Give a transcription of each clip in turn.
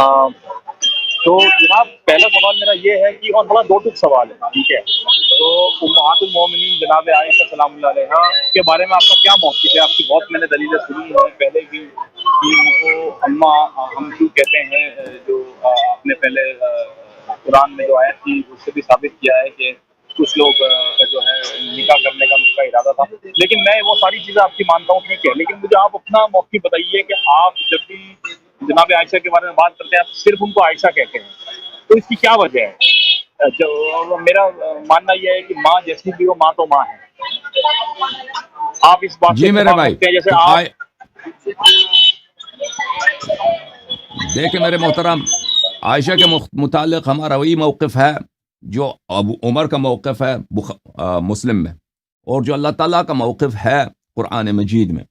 تو جناب پہلا سوال میرا یہ ہے کہ، اور بڑا دو ٹک سوال ہے، ٹھیک ہے؟ تو امہات المومنین جناب عائشہ سلام اللہ علیہا کے بارے میں آپ کا کیا موقف ہے؟ آپ کی بہت میں نے دلیلیں سنی ہیں پہلے بھی کہ ان کو اماں ہم کیوں کہتے ہیں، جو آپ نے پہلے قرآن میں جو آیت تھی اس سے بھی ثابت کیا ہے کہ کچھ لوگ جو ہے نکاح کرنے کا ان کا ارادہ تھا، لیکن میں وہ ساری چیزیں آپ کی مانتا ہوں، ٹھیک ہے، لیکن مجھے آپ اپنا موقف بتائیے کہ آپ جب بھی جناب عائشہ کے بارے میں بات کرتے ہیں آپ صرف ان کو عائشہ کہتے ہیں، تو اس کی کیا وجہ ہے؟ جو میرا ماننا یہ ہے کہ ماں جیسی بھی ہو، ماں تو ماں ہے۔ آپ اس بات سے جی میرے اتفاق بھائی، رکھتے ہیں جیسے تو آپ؟ دیکھیں میرے محترم، عائشہ کے متعلق ہمارا وہی موقف ہے جو ابو عمر کا موقف ہے مسلم میں، اور جو اللہ تعالیٰ کا موقف ہے قرآن مجید میں،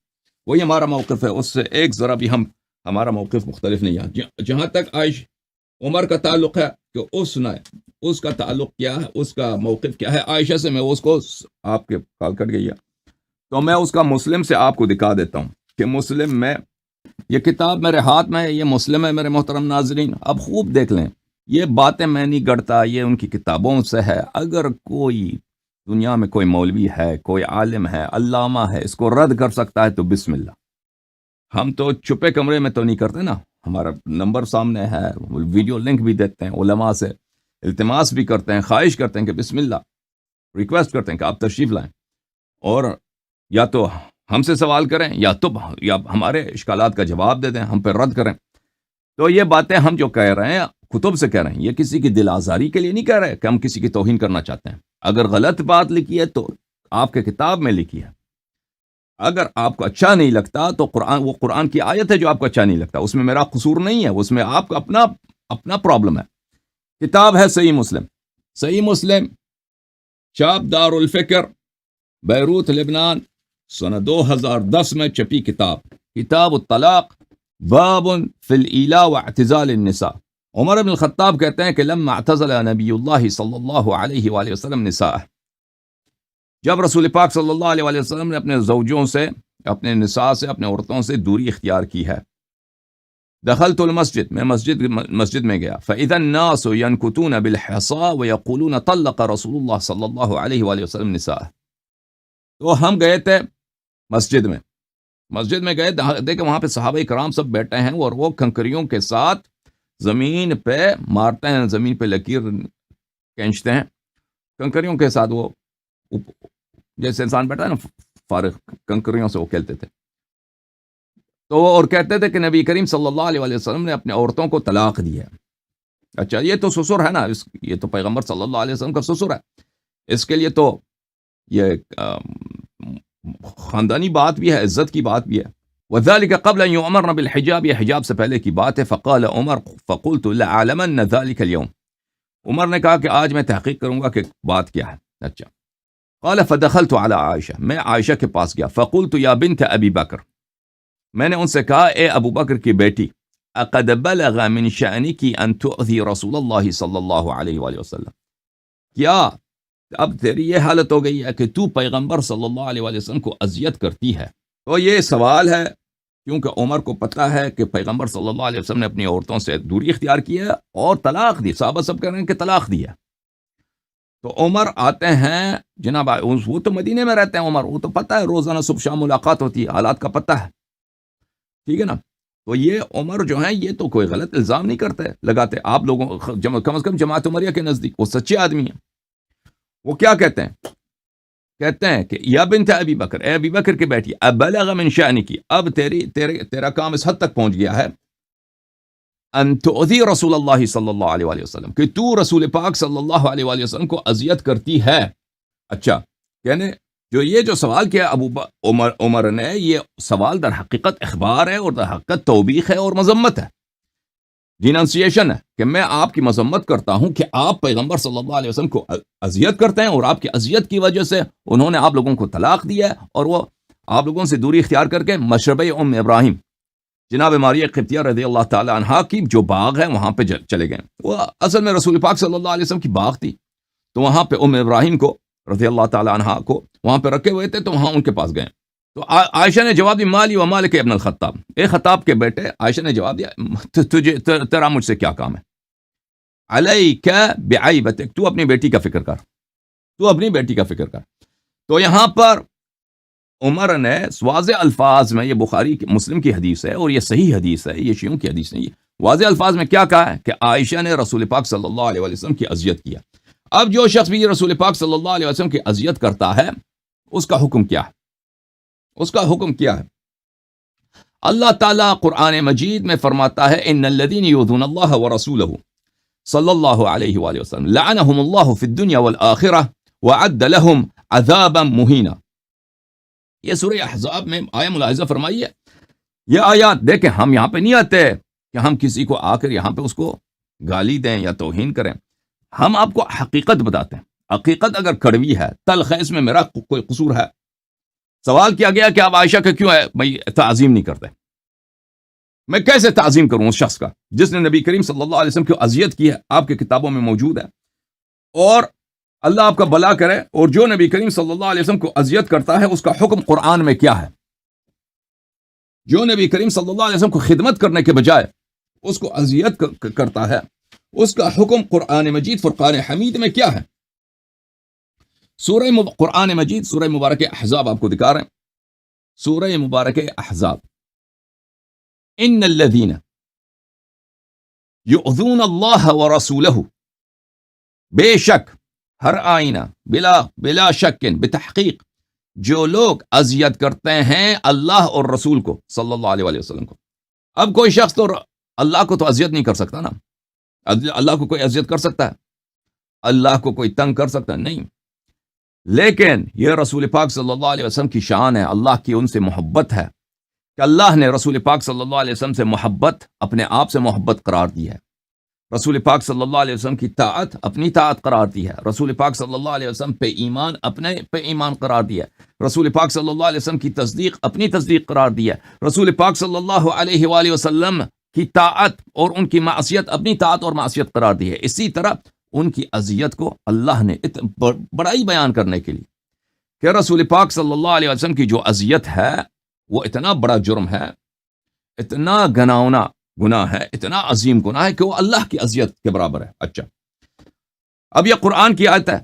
وہی ہمارا موقف ہے۔ اس سے ایک ذرا بھی ہمارا موقف مختلف نہیں ہے۔ جہاں تک عمر کا تعلق ہے کہ اس کا تعلق کیا ہے، اس کا موقف کیا ہے عائشہ سے، میں اس کو آپ کے کال کٹ گئی ہے تو میں اس کا مسلم سے آپ کو دکھا دیتا ہوں کہ مسلم میں یہ کتاب میرے ہاتھ میں ہے، یہ مسلم ہے میرے محترم ناظرین، اب خوب دیکھ لیں، یہ باتیں میں نہیں گڑتا، یہ ان کی کتابوں سے ہے۔ اگر کوئی دنیا میں کوئی مولوی ہے، کوئی عالم ہے، علامہ ہے، اس کو رد کر سکتا ہے تو بسم اللہ۔ ہم تو چھپے کمرے میں تو نہیں کرتے نا، ہمارا نمبر سامنے ہے، ویڈیو لنک بھی دیتے ہیں، علماء سے التماس بھی کرتے ہیں، خواہش کرتے ہیں کہ بسم اللہ، ریکویسٹ کرتے ہیں کہ آپ تشریف لائیں، اور یا تو ہم سے سوال کریں یا ہمارے اشکالات کا جواب دے دیں، ہم پہ رد کریں۔ تو یہ باتیں ہم جو کہہ رہے ہیں کتب سے کہہ رہے ہیں، یہ کسی کی دل آزاری کے لیے نہیں کہہ رہے کہ ہم کسی کی توہین کرنا چاہتے ہیں۔ اگر غلط بات لکھی ہے تو آپ کے کتاب میں لکھی ہے، اگر آپ کو اچھا نہیں لگتا تو وہ قرآن کی آیت ہے جو آپ کو اچھا نہیں لگتا، اس میں میرا قصور نہیں ہے، اس میں آپ کا اپنا پرابلم ہے۔ کتاب ہے صحیح مسلم چاپ دار الفکر، بیروت لبنان، سنہ 2010 میں چھپی کتاب الطلاق، باب فی الإیلاء واعتزال النساء۔ عمر بن الخطاب کہتے ہیں کہ لما اعتزل نبی اللہ صلی اللہ علیہ وآلہ وسلم نساء، جب رسول پاک صلی اللہ علیہ وآلہ وسلم نے اپنے زوجوں سے، اپنے نساء سے، اپنے عورتوں سے دوری اختیار کی ہے، دخلت المسجد، میں مسجد میں گیا، فإذا الناس ينكتون بالحصى ويقولون طلق رسول اللہ صلی اللہ علیہ وآلہ وسلم نساء۔ تو ہم گئے تھے مسجد میں گئے، دیکھیں وہاں پہ صحابہ کرام سب بیٹھے ہیں، اور وہ کنکریوں کے ساتھ زمین پہ مارتے ہیں، زمین پہ لکیر کھینچتے ہیں کنکریوں کے ساتھ، وہ جیسے انسان بیٹھا ہے نا فارغ، کنکریوں سے وہ کھیلتے تھے۔ تو اور کہتے تھے کہ نبی کریم صلی اللہ علیہ وسلم نے اپنے عورتوں کو طلاق دی ہے۔ اچھا، یہ تو سسر ہے نا، یہ تو پیغمبر صلی اللہ علیہ وسلم کا سسر ہے، اس کے لیے تو یہ خاندانی بات بھی ہے، عزت کی بات بھی ہے۔ وذلك قبل ان يؤمرن بالحجاب، یہ حجاب سے پہلے کی بات ہے۔ فقال عمر فقلت لأعلمن ذلك اليوم، عمر نے کہا کہ آج میں تحقیق کروں گا کہ بات کیا ہے۔ اچھا، قال فدخلت على عائشہ، میں عائشہ کے پاس گیا، فقلت یا بنت ابی بکر، میں نے ان سے کہا اے ابو بکر کی بیٹی، اقد بلغ من شأنك ان تؤذي رسول اللہ صلی اللہ علیہ وآلہ وسلم، کیا اب تیری یہ حالت ہو گئی ہے کہ تو پیغمبر صلی اللہ علیہ وآلہ وسلم کو اذیت کرتی ہے؟ تو یہ سوال ہے کیونکہ عمر کو پتہ ہے کہ پیغمبر صلی اللہ علیہ وسلم نے اپنی عورتوں سے دوری اختیار کی ہے اور طلاق دی، صحابہ سب کہہ رہے ہیں کہ طلاق دی ہے۔ تو عمر آتے ہیں، جناب وہ تو مدینے میں رہتے ہیں عمر، وہ تو پتہ ہے روزانہ صبح شام ملاقات ہوتی ہے، حالات کا پتہ ہے، ٹھیک ہے نا؟ تو یہ عمر جو ہیں یہ تو کوئی غلط الزام نہیں کرتے لگاتے آپ لوگوں، کم از کم جماعت عمریہ کے نزدیک وہ سچے آدمی ہیں۔ وہ کیا کہتے ہیں کہ یا بنت ابی بکر، اے ابی بکر کی بیٹی، اب بلغ من شأنک، اب تیرا کام اس حد تک پہنچ گیا ہے، ان تؤذی رسول اللہ صلی اللہ علیہ وآلہ وسلم، کہ تو رسول پاک صلی اللہ علیہ وآلہ وسلم کو اذیت کرتی ہے۔ اچھا، یعنی جو سوال کیا عمر نے، یہ سوال در حقیقت اخبار ہے، اور در حقیقت توبیخ ہے اور مذمت ہے، ڈیننسیشن ہے، کہ میں آپ کی مذمت کرتا ہوں کہ آپ پیغمبر صلی اللہ علیہ وسلم کو اذیت کرتے ہیں، اور آپ کی اذیت کی وجہ سے انہوں نے آپ لوگوں کو طلاق دیا ہے، اور وہ آپ لوگوں سے دوری اختیار کر کے مشربہ ام ابراہیم، جناب ماریہ قبطیہ رضی اللہ تعالی عنہا کی جو باغ ہے وہاں پہ چلے گئے۔ وہ اصل میں رسول پاک صلی اللہ علیہ وسلم کی باغ تھی، تو وہاں پہ ام ابراہیم کو رضی اللہ تعالی عنہا کو وہاں پہ رکھے ہوئے تھے، تو وہاں ان کے پاس گئے۔ تو عائشہ نے جواب دیا مالی و مالک ابن الخطاب، اے خطاب کے بیٹے، عائشہ نے جواب دیا تجھے تیرا مجھ سے کیا کام ہے، علیک بعیبتک، تو اپنی بیٹی کا فکر کر، تو اپنی بیٹی کا فکر کر۔ تو یہاں پر عمر نے واضح الفاظ میں، یہ بخاری مسلم کی حدیث ہے اور یہ صحیح حدیث ہے، یہ شیعوں کی حدیث نہیں ہے، واضح الفاظ میں کیا کہا ہے کہ عائشہ نے رسول پاک صلی اللہ علیہ وسلم کی اذیت کیا۔ اب جو شخص بھی رسول پاک صلی اللہ علیہ وسلم کی اذیت کرتا ہے اس کا حکم کیا ہے؟ اس کا حکم کیا ہے؟ اللہ تعالیٰ قرآن مجید میں فرماتا ہے ان الذین یؤذون اللہ ورسولہ صلی اللہ علیہ وآلہ وسلم لعنہم اللہ فی الدنیا والآخرہ وعد لہم عذابا مہینا۔ یہ سورہ احزاب میں آیا ملاحظہ فرمائیے، یہ آیات دیکھیں، ہم یہاں پہ نہیں آتے کہ ہم کسی کو آ کر یہاں پہ اس کو گالی دیں یا توہین کریں، ہم آپ کو حقیقت بتاتے ہیں۔ حقیقت اگر کڑوی ہے، تلخ ہے، اس میں میرا کوئی قصور ہے؟ سوال کیا گیا کہ آپ عائشہ کا کیوں ہے بھائی تعظیم نہیں کرتے؟ میں کیسے تعظیم کروں اس شخص کا جس نے نبی کریم صلی اللہ علیہ وسلم کی اذیت کی ہے؟ آپ کی کتابوں میں موجود ہے، اور اللہ آپ کا بھلا کرے، اور جو نبی کریم صلی اللہ علیہ وسلم کو اذیت کرتا ہے اس کا حکم قرآن میں کیا ہے؟ جو نبی کریم صلی اللہ علیہ وسلم کو خدمت کرنے کے بجائے اس کو اذیت کرتا ہے اس کا حکم قرآن مجید فرقان حمید میں کیا ہے؟ قرآن مجید سورہ مبارک احزاب آپ کو دکھا رہے ہیں، سورہ مبارک احزاب، ان الذین یؤذون اللہ ورسولہ، بے شک، ہر آئینہ، بلا شک، بتحقیق، جو لوگ اذیت کرتے ہیں اللہ اور رسول کو صلی اللہ علیہ وآلہ وسلم کو۔ اب کوئی شخص تو اللہ کو تو اذیت نہیں کر سکتا نا، اللہ کو کوئی اذیت کر سکتا ہے؟ اللہ کو کوئی تنگ کر سکتا ہے؟ نہیں، لیکن یہ رسول پاک صلی اللہ علیہ وسلم کی شان ہے، اللہ کی ان سے محبت ہے کہ اللہ نے رسول پاک صلی اللہ علیہ وسلم سے محبت، اپنے آپ سے محبت قرار دی ہے، رسول پاک صلی اللہ علیہ وسلم کی طاعت اپنی طاعت قرار دی ہے، رسول پاک صلی اللہ علیہ وسلم پہ ایمان اپنے پہ ایمان قرار دیا ہے، رسول پاک صلی اللہ علیہ وسلم کی تصدیق اپنی تصدیق قرار دی ہے، رسول پاک صلی اللہ علیہ وآلہ وسلم کی طاعت اور ان کی معصیت اپنی طاعت اور معصیت قرار دی ہے۔ اسی طرح ان کی اذیت کو اللہ نے بڑائی بیان کرنے کے لیے کہ رسول پاک صلی اللہ علیہ وسلم کی جو اذیت ہے وہ اتنا بڑا جرم ہے، اتنا گناؤنا گناہ ہے، اتنا عظیم گناہ ہے کہ وہ اللہ کی اذیت کے برابر ہے۔ اچھا، اب یہ قرآن کی آیت ہے،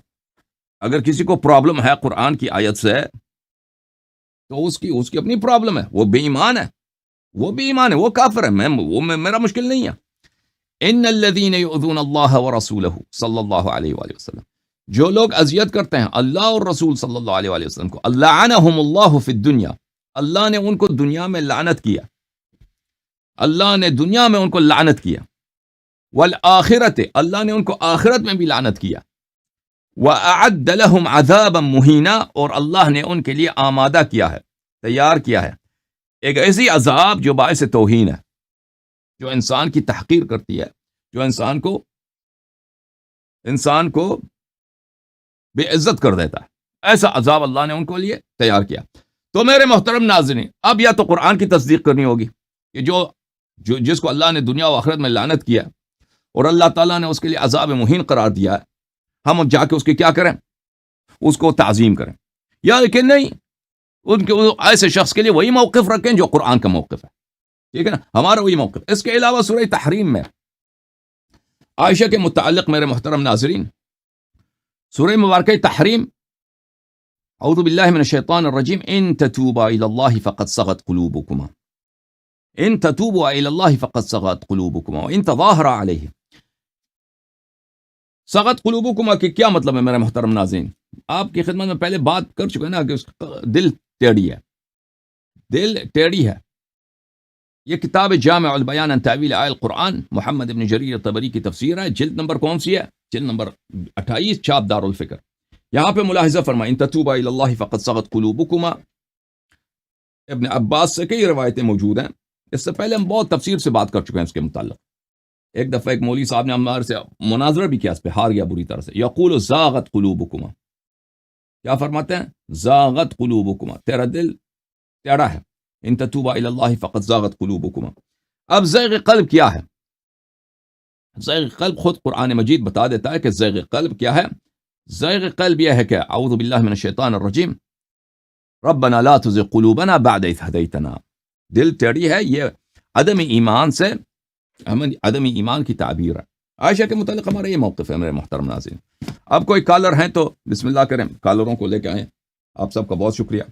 اگر کسی کو پرابلم ہے قرآن کی آیت سے تو اس کی اپنی پرابلم ہے، وہ بے ایمان ہے، وہ بے ایمان ہے، وہ کافر ہے، میرا مشکل نہیں ہے۔ ان الذین یؤذون اللہ ورسولہ صلی اللہ علیہ وآلہ وسلم، جو لوگ اذیت کرتے ہیں اللہ اور رسول صلی اللہ علیہ وآلہ وسلم کو، لعنہم اللہ فی الدنیا، اللہ نے ان کو دنیا میں لعنت کیا، اللہ نے دنیا میں ان کو لعنت کیا، والآخرت، اللہ نے ان کو آخرت میں بھی لعنت کیا، وأعد لهم عذابا مہینا، اور اللہ نے ان کے لیے آمادہ کیا ہے، تیار کیا ہے ایک ایسی عذاب جو باعث توہین ہے، جو انسان کی تحقیر کرتی ہے، جو انسان کو بے عزت کر دیتا ہے، ایسا عذاب اللہ نے ان کو لیے تیار کیا۔ تو میرے محترم ناظرین، اب یا تو قرآن کی تصدیق کرنی ہوگی کہ جس کو اللہ نے دنیا و آخرت میں لعنت کیا اور اللہ تعالیٰ نے اس کے لیے عذاب مہین قرار دیا ہے، ہم جا کے اس کے کیا کریں؟ اس کو تعظیم کریں، یا لیکن نہیں، ان کے ایسے شخص کے لیے وہی موقف رکھیں جو قرآن کا موقف ہے، ٹھیک ہے نا، ہمارا وہی موقف۔ اس کے علاوہ سورہ تحریم میں عائشہ کے متعلق میرے محترم ناظرین، سورہ مبارکہ تحریم، اعوذ باللہ من الشیطان الرجیم، ان تتوبا الی اللہ فقد صغت قلوبکما، ان تتوبوا الی اللہ فقد صغت قلوبکما وان تظاہرا علیہ۔ صغت قلوبکما کی کیا مطلب ہے میرے محترم ناظرین؟ آپ کی خدمت میں پہلے بات کر چکے نا کہ اس کا دل ٹیڑھی ہے، دل ٹیڑھی ہے۔ یہ کتاب جامع البیان عن تأویل آیات القرآن، محمد ابن جریر طبری کی تفسیر ہے، جلد نمبر کون سی ہے؟ جلد نمبر 28، چھاپ دار الفکر۔ یہاں پہ ملاحظہ فرمائیں ان تتوبا الی اللہ فقد صغت قلوبکما۔ ابن عباس سے کئی روایتیں موجود ہیں، اس سے پہلے ہم بہت تفسیر سے بات کر چکے ہیں اس کے متعلق۔ ایک دفعہ ایک مولوی صاحب نے ہمارے سے مناظرہ بھی کیا، اس پہ ہار گیا بری طرح سے۔ یقول زاغت قلوبکما، کیا فرماتے ہیں؟ زاغت قلوبکما، تیرا دل ٹیڑھا ہے، ان تتوبا الی اللہ فقد زاغت قلوبکما۔ اب زیغ قلب کیا ہے؟ زیغ قلب خود قرآن مجید بتا دیتا ہے کہ زیغ قلب کیا ہے۔ زیغ قلب یہ ہے کہ اعوذ باللہ من الشیطان الرجیم، ربنا لا تزغ قلوبنا بعد اذ هديتنا. دل ٹیڑھی ہے، یہ عدم ایمان سے، عدم ایمان کی تعبیر ہے. عائشہ کے متعلق ہمارا یہ موقف ہے میرے محترم ناظرین. اب کوئی کالر ہیں تو بسم اللہ کریں، کالروں کو لے کے آئیں. آپ سب کا بہت شکریہ.